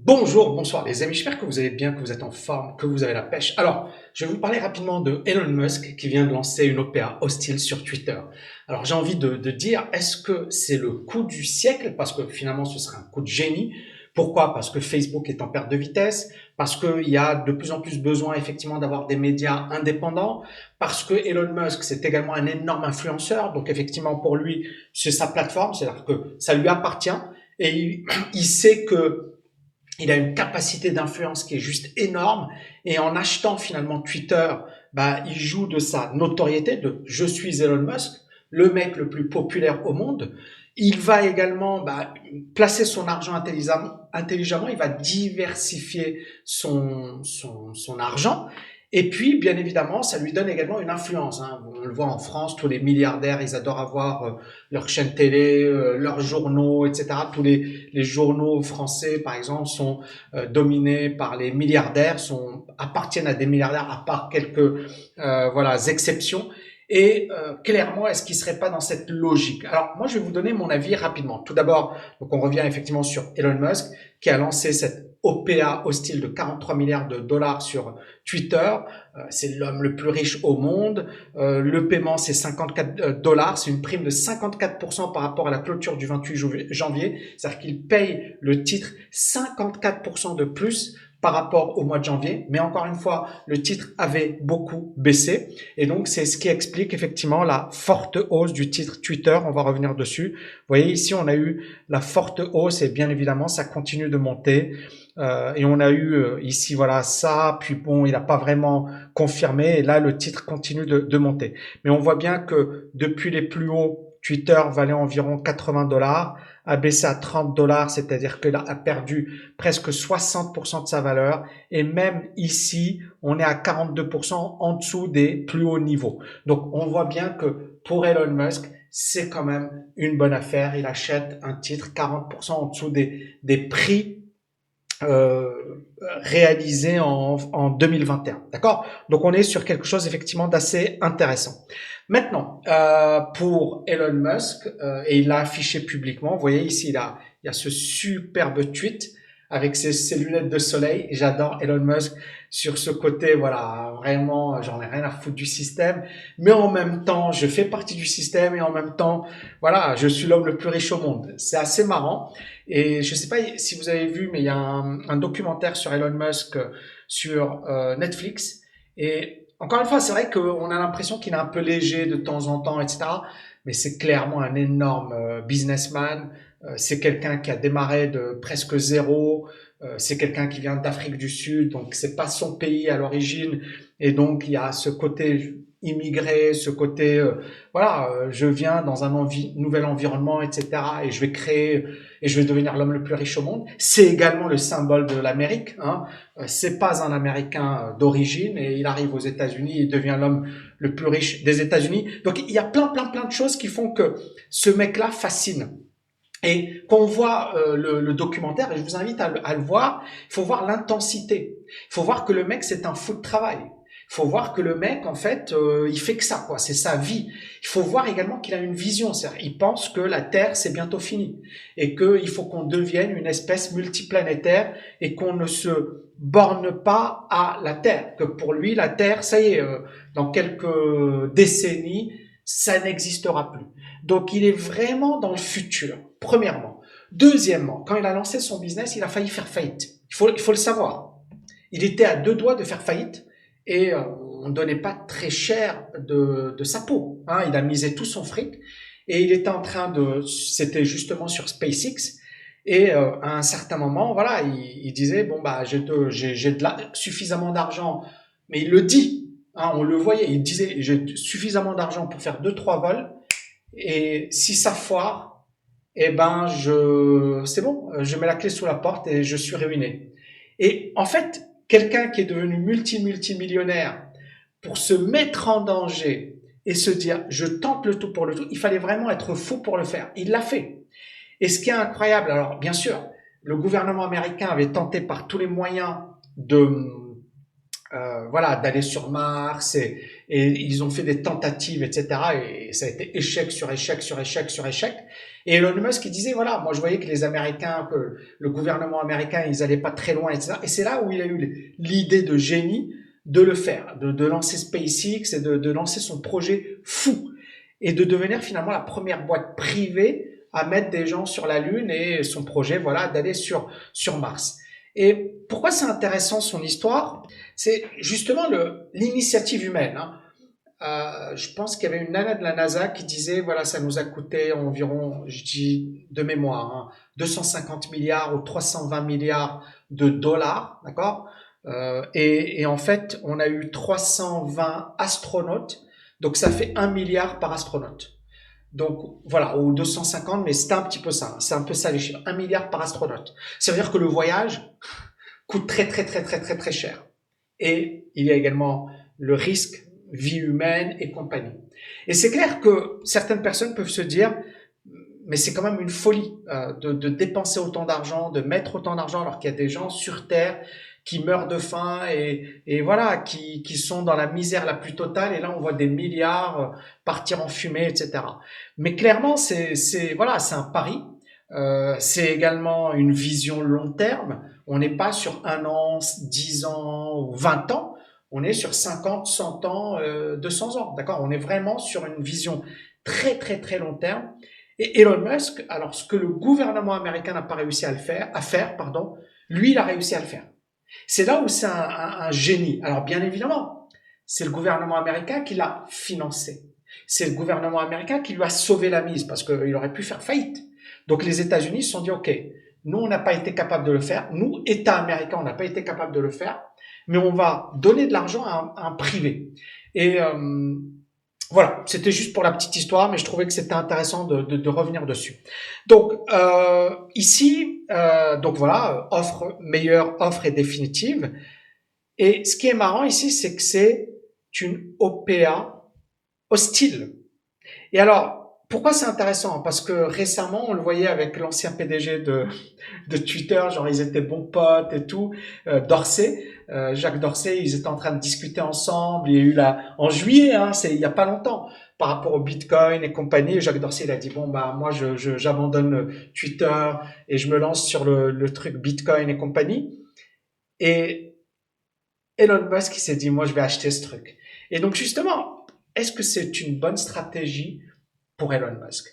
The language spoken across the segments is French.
Bonjour, bonsoir les amis, j'espère que vous allez bien, que vous êtes en forme, que vous avez la pêche. Alors, je vais vous parler rapidement de Elon Musk qui vient de lancer une OPA hostile sur Twitter. Alors j'ai envie de dire, est-ce que c'est le coup du siècle? Parce que finalement ce serait un coup de génie. Pourquoi? Parce que Facebook est en perte de vitesse, parce qu'il y a de plus en plus besoin effectivement d'avoir des médias indépendants, parce que Elon Musk c'est également un énorme influenceur, donc effectivement pour lui c'est sa plateforme, c'est-à-dire que ça lui appartient et il sait que il a une capacité d'influence qui est juste énorme et en achetant finalement Twitter, bah, il joue de sa notoriété de je suis Elon Musk, le mec le plus populaire au monde. Il va également placer son argent intelligemment, il va diversifier son argent. Et puis, bien évidemment, ça lui donne également une influence. Hein. On le voit en France, tous les milliardaires, ils adorent avoir leur chaîne télé, leurs journaux, etc. Les journaux français, par exemple, sont dominés par les milliardaires, appartiennent à des milliardaires, à part quelques exceptions. Et clairement, est-ce qu'il serait pas dans cette logique? Alors, moi, je vais vous donner mon avis rapidement. Tout d'abord, donc on revient effectivement sur Elon Musk, qui a lancé cette OPA hostile de 43 milliards de dollars sur Twitter. C'est l'homme le plus riche au monde. Le paiement, c'est 54 dollars. C'est une prime de 54% par rapport à la clôture du 28 janvier. C'est-à-dire qu'il paye le titre 54% de plus par rapport au mois de janvier. Mais encore une fois, le titre avait beaucoup baissé. Et donc, c'est ce qui explique effectivement la forte hausse du titre Twitter. On va revenir dessus. Vous voyez, ici, on a eu la forte hausse et bien évidemment, ça continue de monter. Et on a eu ici, voilà, ça. Puis bon, il n'a pas vraiment confirmé. Et là, le titre continue de monter. Mais on voit bien que depuis les plus hauts, Twitter valait environ 80 dollars, a baissé à 30 dollars, c'est-à-dire qu'il a perdu presque 60% de sa valeur. Et même ici, on est à 42% en dessous des plus hauts niveaux. Donc, on voit bien que pour Elon Musk, c'est quand même une bonne affaire. Il achète un titre 40% en dessous des prix euh, réalisé en 2021. D'accord? Donc on est sur quelque chose effectivement d'assez intéressant. Maintenant, pour Elon Musk, et il l'a affiché publiquement, vous voyez ici, il y a ce superbe tweet avec ses lunettes de soleil. J'adore Elon Musk sur ce côté, voilà, vraiment, j'en ai rien à foutre du système, mais en même temps, je fais partie du système et en même temps, voilà, je suis l'homme le plus riche au monde. C'est assez marrant. Et je ne sais pas si vous avez vu, mais il y a un documentaire sur Elon Musk sur Netflix. Et encore une fois, c'est vrai qu'on a l'impression qu'il est un peu léger de temps en temps, etc. Mais c'est clairement un énorme businessman. C'est quelqu'un qui a démarré de presque zéro. C'est quelqu'un qui vient d'Afrique du Sud, donc c'est pas son pays à l'origine. Et donc il y a ce côté immigré, ce côté je viens dans un nouvel environnement, etc. Et je vais créer et je vais devenir l'homme le plus riche au monde. C'est également le symbole de l'Amérique. Hein. C'est pas un Américain d'origine et il arrive aux États-Unis et devient l'homme le plus riche des États-Unis. Donc il y a plein de choses qui font que ce mec-là fascine. Et quand on voit le documentaire, et je vous invite à le voir, il faut voir l'intensité. Il faut voir que le mec, c'est un fou de travail. Il faut voir que le mec, en fait, il fait que ça, quoi. C'est sa vie. Il faut voir également qu'il a une vision. C'est-à-dire, il pense que la Terre, c'est bientôt fini. Et qu'il faut qu'on devienne une espèce multiplanétaire et qu'on ne se borne pas à la Terre. Que pour lui, la Terre, ça y est, dans quelques décennies, ça n'existera plus. Donc, il est vraiment dans le futur, premièrement. Deuxièmement, quand il a lancé son business, il a failli faire faillite. Il faut le savoir. Il était à deux doigts de faire faillite et on ne donnait pas très cher de sa peau. Hein. Il a misé tout son fric et il était en train c'était justement sur SpaceX. Et à un certain moment, voilà, il disait bon bah j'ai suffisamment d'argent, mais il le dit, hein, on le voyait, il disait j'ai suffisamment d'argent pour faire deux trois vols et si ça foire, eh ben c'est bon, je mets la clé sous la porte et je suis ruiné. Et en fait, quelqu'un qui est devenu multimillionnaire pour se mettre en danger et se dire je tente le tout pour le tout, il fallait vraiment être fou pour le faire. Il l'a fait. Et ce qui est incroyable, alors bien sûr, le gouvernement américain avait tenté par tous les moyens voilà, d'aller sur Mars et ils ont fait des tentatives, etc. Et ça a été échec sur échec sur échec sur échec. Et Elon Musk il disait voilà, moi je voyais que les Américains, que le gouvernement américain, ils allaient pas très loin, etc. Et c'est là où il a eu l'idée de génie de le faire, de lancer SpaceX et de lancer son projet fou et de devenir finalement la première boîte privée à mettre des gens sur la Lune et son projet, voilà, d'aller sur Mars. Et pourquoi c'est intéressant son histoire? C'est justement l'initiative humaine. Hein. Je pense qu'il y avait une nana de la NASA qui disait, voilà, ça nous a coûté environ, je dis de mémoire, hein, 250 milliards ou 320 milliards de dollars, d'accord et en fait, on a eu 320 astronautes, donc ça fait 1 milliard par astronaute. Donc voilà, ou 250, mais c'est un petit peu ça. C'est un peu ça les chiffres. 1 milliard par astronaute. Ça veut dire que le voyage coûte très très très très très très cher. Et il y a également le risque, vie humaine et compagnie. Et c'est clair que certaines personnes peuvent se dire, mais c'est quand même une folie de dépenser autant d'argent, de mettre autant d'argent alors qu'il y a des gens sur Terre qui meurent de faim et voilà, qui sont dans la misère la plus totale. Et là, on voit des milliards partir en fumée, etc. Mais clairement, voilà, c'est un pari. C'est également une vision long terme. On n'est pas sur 1 an, 10 ans ou 20 ans. On est sur 50, 100 ans, 200 ans. D'accord? On est vraiment sur une vision très, très, très long terme. Et Elon Musk, alors ce que le gouvernement américain n'a pas réussi à faire, pardon, lui, il a réussi à le faire. C'est là où c'est un génie. Alors bien évidemment, c'est le gouvernement américain qui l'a financé. C'est le gouvernement américain qui lui a sauvé la mise parce qu'il aurait pu faire faillite. Donc les États-Unis se sont dit, OK, nous, on n'a pas été capable de le faire. Nous, État américain, on n'a pas été capable de le faire, mais on va donner de l'argent à un privé. Et voilà, c'était juste pour la petite histoire, mais je trouvais que c'était intéressant de revenir dessus. Donc ici, donc voilà, meilleure offre est définitive. Et ce qui est marrant ici, c'est que c'est une OPA hostile. Et alors, pourquoi c'est intéressant? Parce que récemment, on le voyait avec l'ancien PDG de Twitter, genre ils étaient bons potes et tout, Dorsey, Jacques Dorsey, ils étaient en train de discuter ensemble. Il y a eu en juillet, hein, c'est il y a pas longtemps, par rapport au Bitcoin et compagnie. Jacques Dorsey, il a dit bon bah moi j'abandonne Twitter et je me lance sur le truc Bitcoin et compagnie. Et Elon Musk, il s'est dit moi je vais acheter ce truc. Et donc justement, est-ce que c'est une bonne stratégie pour Elon Musk?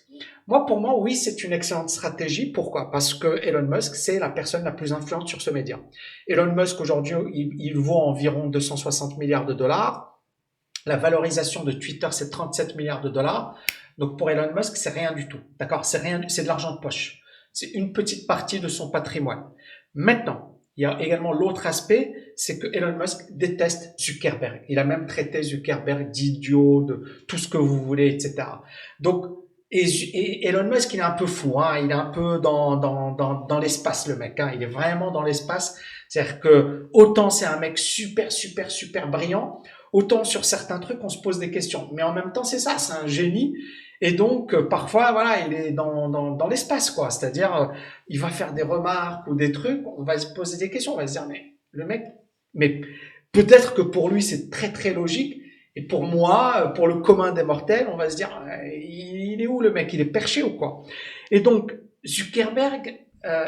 Moi, pour moi, oui, c'est une excellente stratégie. Pourquoi? Parce que Elon Musk, c'est la personne la plus influente sur ce média. Elon Musk, aujourd'hui, il vaut environ 260 milliards de dollars. La valorisation de Twitter, c'est 37 milliards de dollars. Donc, pour Elon Musk, c'est rien du tout. D'accord? C'est rien, c'est de l'argent de poche. C'est une petite partie de son patrimoine. Maintenant, il y a également l'autre aspect, c'est que Elon Musk déteste Zuckerberg. Il a même traité Zuckerberg d'idiot, de tout ce que vous voulez, etc. Donc, et Elon Musk, il est un peu fou, hein. Il est un peu dans l'espace, le mec, hein. Il est vraiment dans l'espace. C'est-à-dire que autant c'est un mec super, super, super brillant, autant sur certains trucs, on se pose des questions. Mais en même temps, c'est ça, c'est un génie. Et donc, parfois, voilà, il est dans l'espace, quoi. C'est-à-dire, il va faire des remarques ou des trucs, on va se poser des questions, on va se dire, mais le mec, mais peut-être que pour lui, c'est très, très logique. Et pour moi, pour le commun des mortels, on va se dire, il est où le mec? Il est perché ou quoi? Et donc, Zuckerberg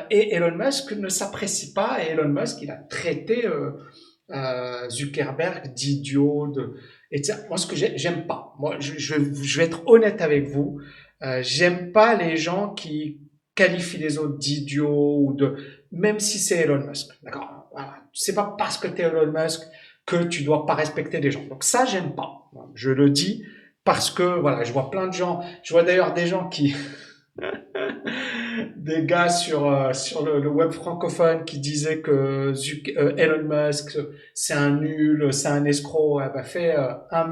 et Elon Musk ne s'apprécient pas. Et Elon Musk, il a traité Zuckerberg d'idiot, etc. Moi, ce que j'aime pas, moi, je vais être honnête avec vous, j'aime pas les gens qui qualifient les autres d'idiots même si c'est Elon Musk, d'accord? Voilà. C'est pas parce que t'es Elon Musk que tu dois pas respecter les gens. Donc ça, j'aime pas. Je le dis parce que voilà, je vois plein de gens. Je vois d'ailleurs des gens qui, des gars sur le web francophone qui disaient que Elon Musk c'est un nul, c'est un escroc. Eh ben, fais un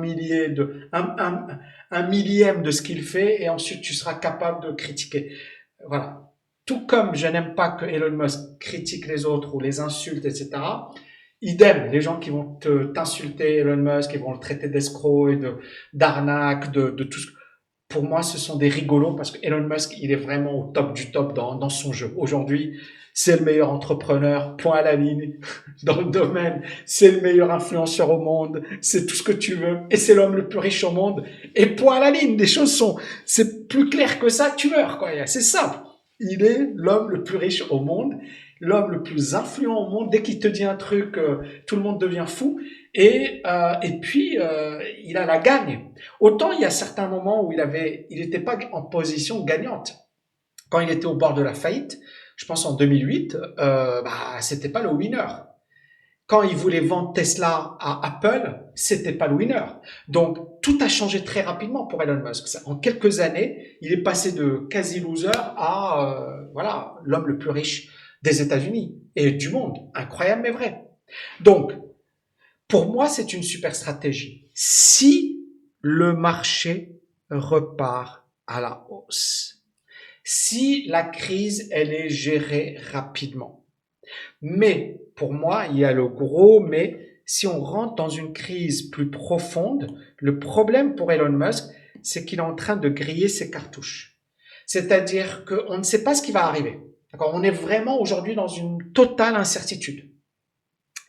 millième de ce qu'il fait et ensuite tu seras capable de critiquer. Voilà. Tout comme je n'aime pas que Elon Musk critique les autres ou les insulte, etc. Idem, les gens qui vont t'insulter Elon Musk, qui vont le traiter d'escroc et d'arnaque, de tout ce pour moi, ce sont des rigolos parce que Elon Musk, il est vraiment au top du top dans son jeu. Aujourd'hui, c'est le meilleur entrepreneur, point à la ligne, dans le domaine. C'est le meilleur influenceur au monde. C'est tout ce que tu veux. Et c'est l'homme le plus riche au monde. Et point à la ligne. Les choses c'est plus clair que ça, tu meurs, quoi. C'est simple. Il est l'homme le plus riche au monde, l'homme le plus influent au monde. Dès qu'il te dit un truc, tout le monde devient fou. Et puis, il a la gagne. Autant il y a certains moments où il n'était pas en position gagnante. Quand il était au bord de la faillite, je pense en 2008, c'était pas le winner. Quand il voulait vendre Tesla à Apple, c'était pas le winner. Donc, tout a changé très rapidement pour Elon Musk. En quelques années, il est passé de quasi loser à, voilà, l'homme le plus riche des États-Unis et du monde. Incroyable mais vrai. Donc, pour moi, c'est une super stratégie. Si le marché repart à la hausse, si la crise, elle est gérée rapidement. Mais, pour moi, il y a le gros mais, si on rentre dans une crise plus profonde, le problème pour Elon Musk, c'est qu'il est en train de griller ses cartouches. C'est-à-dire qu'on ne sait pas ce qui va arriver. D'accord ? On est vraiment aujourd'hui dans une totale incertitude.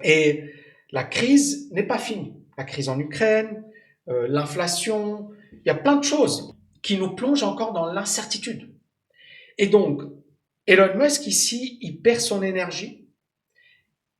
Et la crise n'est pas finie. La crise en Ukraine, l'inflation, il y a plein de choses qui nous plongent encore dans l'incertitude. Et donc, Elon Musk ici, il perd son énergie.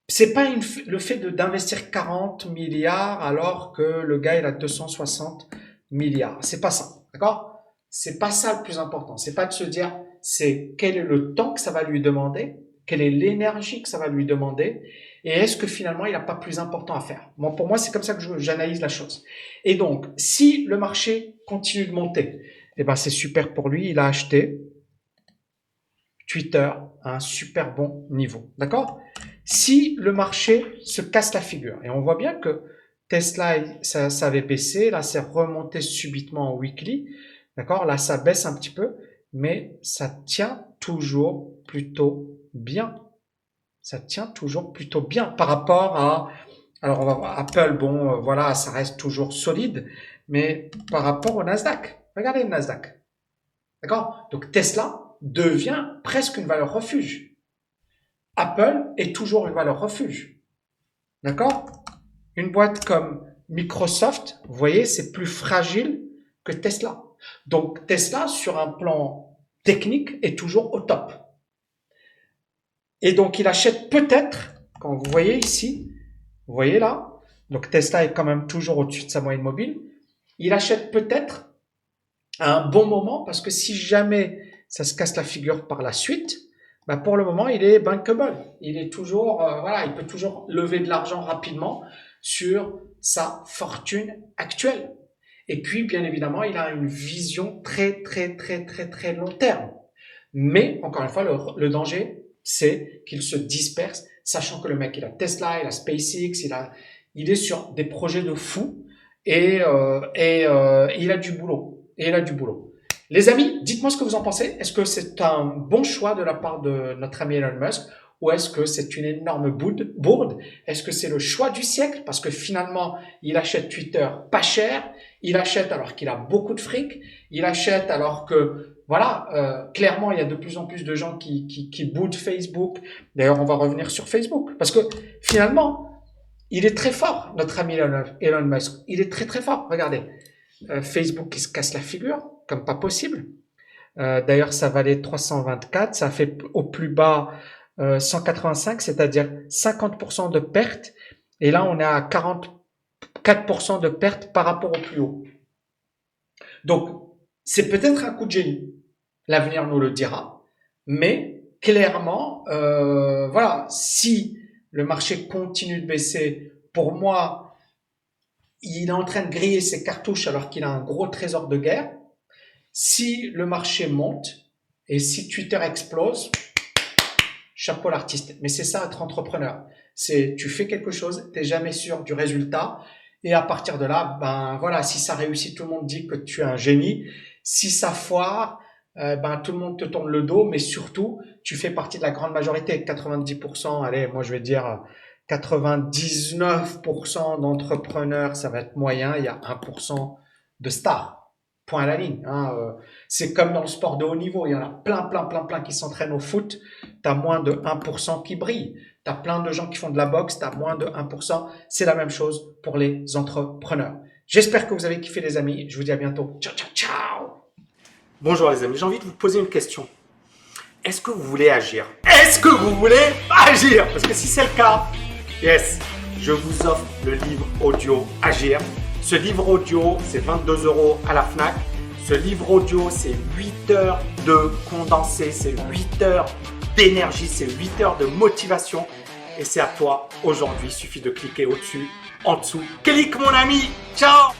C'est pas le fait d'investir 40 milliards alors que le gars il a 260 milliards. C'est pas ça, d'accord? C'est pas ça le plus important. C'est pas de se dire c'est quel est le temps que ça va lui demander, quelle est l'énergie que ça va lui demander, et est-ce que finalement il n'a pas plus important à faire. Bon, pour moi c'est comme ça que j'analyse la chose. Et donc si le marché continue de monter, eh ben c'est super pour lui. Il a acheté Twitter à un super bon niveau, d'accord? Si le marché se casse la figure, et on voit bien que Tesla, ça avait baissé, là c'est remonté subitement en weekly, d'accord? Là ça baisse un petit peu, mais ça tient toujours plutôt bien. Ça tient toujours plutôt bien par rapport à, alors on va voir Apple, bon voilà, ça reste toujours solide, mais par rapport au Nasdaq, regardez le Nasdaq, d'accord? Donc Tesla devient presque une valeur refuge. Apple est toujours une valeur refuge. D'accord? Une boîte comme Microsoft, vous voyez, c'est plus fragile que Tesla. Donc Tesla, sur un plan technique, est toujours au top. Et donc il achète peut-être, quand vous voyez ici, vous voyez là, donc Tesla est quand même toujours au-dessus de sa moyenne mobile, il achète peut-être à un bon moment parce que si jamais ça se casse la figure par la suite, bah pour le moment, il est bankable. Il est toujours, voilà, il peut toujours lever de l'argent rapidement sur sa fortune actuelle. Et puis, bien évidemment, il a une vision très, très, très, très, très long terme. Mais, encore une fois, le danger, c'est qu'il se disperse, sachant que le mec, il a Tesla, il a SpaceX, il est sur des projets de fou et il a du boulot. Et il a du boulot. Les amis, dites-moi ce que vous en pensez. Est-ce que c'est un bon choix de la part de notre ami Elon Musk ou est-ce que c'est une énorme bourde? Est-ce que c'est le choix du siècle parce que finalement, il achète Twitter pas cher, il achète alors qu'il a beaucoup de fric, il achète alors que, voilà, clairement, il y a de plus en plus de gens qui boudent Facebook. D'ailleurs, on va revenir sur Facebook parce que finalement, il est très fort, notre ami Elon Musk. Il est très très fort. Regardez, Facebook qui se casse la figure comme pas possible. D'ailleurs, ça valait 324, ça fait au plus bas 185, c'est-à-dire 50% de perte. Et là, on est à 44% de perte par rapport au plus haut. Donc, c'est peut-être un coup de génie. L'avenir nous le dira. Mais clairement, voilà, si le marché continue de baisser, pour moi, il est en train de griller ses cartouches alors qu'il a un gros trésor de guerre. Si le marché monte et si Twitter explose, chapeau l'artiste. Mais c'est ça être entrepreneur. C'est tu fais quelque chose, t'es jamais sûr du résultat et à partir de là, ben voilà, si ça réussit, tout le monde dit que tu es un génie. Si ça foire, ben tout le monde te tourne le dos, mais surtout, tu fais partie de la grande majorité, 90%, allez, moi je vais dire 99% d'entrepreneurs, ça va être moyen, il y a 1% de stars. point à la ligne. Hein. C'est comme dans le sport de haut niveau. Il y en a plein qui s'entraînent au foot. Tu as moins de 1% qui brillent. Tu as plein de gens qui font de la boxe. Tu as moins de 1%. C'est la même chose pour les entrepreneurs. J'espère que vous avez kiffé les amis. Je vous dis à bientôt. Ciao, ciao, ciao. Bonjour les amis. J'ai envie de vous poser une question. Est-ce que vous voulez agir? Est-ce que vous voulez agir? Parce que si c'est le cas, yes, je vous offre le livre audio Agir. Ce livre audio, c'est 22 € à la FNAC. Ce livre audio, c'est 8 heures de condensé, c'est 8 heures d'énergie, c'est 8 heures de motivation. Et c'est à toi aujourd'hui. Il suffit de cliquer au-dessus, en dessous. Clique mon ami. Ciao!